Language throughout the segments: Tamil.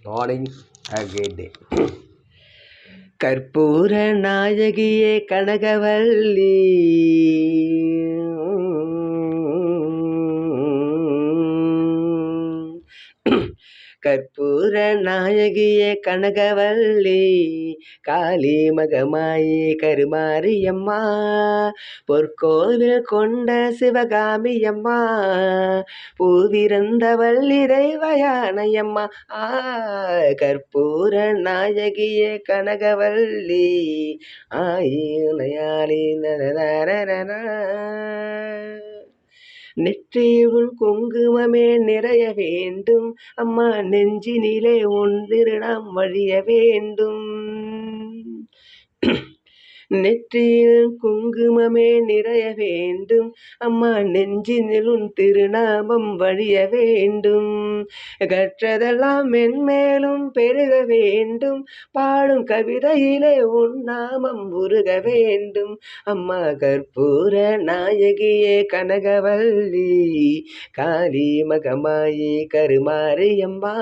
morning, a great day. கற்பூர நாயகியே கனகவல்லி, கற்பூர நாயகியே கனகவல்லி, காளி மகமாயி கருமாரியம்மா, பொற்கோவில் கொண்ட சிவகாமியம்மா, பூவிருந்த வள்ளி தெய்வயானையம்மா. கற்பூர நாயகியே கனகவல்லி, ஆயினையாளி நரநரநர. நெற்றியுள் குங்குமமே நிறைய வேண்டும் அம்மா, நெஞ்சினிலே உன் திருநாம் வழிய வேண்டும். நெற்றியில் குங்குமமே நிறைய வேண்டும் அம்மா, நெஞ்சினில் உன் திருநாமம் வழிய வேண்டும். கற்றதெல்லாம் மென்மேலும் பெருக வேண்டும், பாடும் கவிதையிலே உன் நாமம் உருக வேண்டும் அம்மா. கற்பூர நாயகியே கனகவல்லி, காளி மகமாயி கருமாரியம்மா,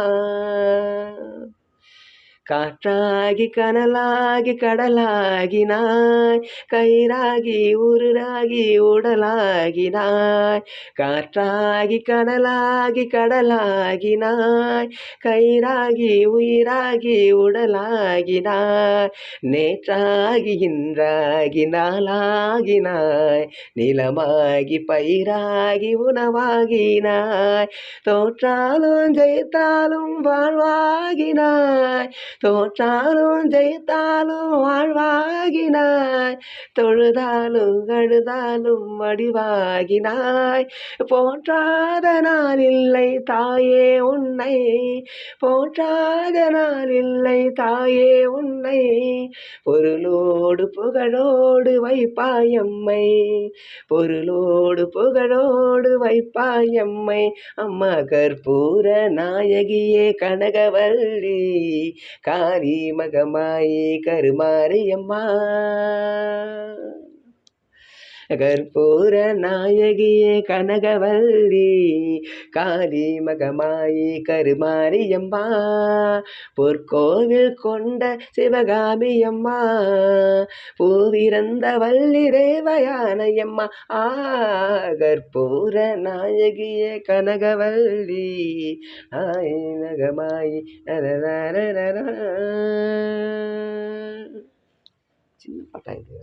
காற்றாகி கனலாகி கடலாகினாய், கயிறாகி உருளாகி உடலாகினாய். காற்றாகி கனலாகி கடலாகினாய், கயிறாகி உயிராகி உடலாகினாய். நேற்றாகி இன்றாகி நாளாகினாய், நிலமாகி பயிராகி உணவாகினாய். தோற்றாலும் ஜெயித்தாலும் வாழ்வாகினாய், தோற்றாலும் ஜெயித்தாலும் வாழ்வாகினாய். தொழுதாலும் அழுதாலும் வடிவாகினாய். போற்றாத நாள் இல்லை தாயே உன்னை, போற்றாத நாள் இல்லை தாயே உன்னை. பொருளோடு புகழோடு வைப்பாயம்மை, பொருளோடு புகழோடு வைப்பாயம்மை அம்மா. கற்பூர நாயகியே கனகவல்லி, காளி மகமாயி கருமாரியம்மா, கற்பூர நாயகியே கனகவல்லி, காளி மகமாயி கருமாரியம்மா, பொற்கோவில் கொண்ட சிவகாமியம்மா, பூவிருந்த வள்ளி தேவயானையம்மா. கற்பூர நாயகியே கனகவல்லி, மகமாயி சின்ன பாட்டா இது.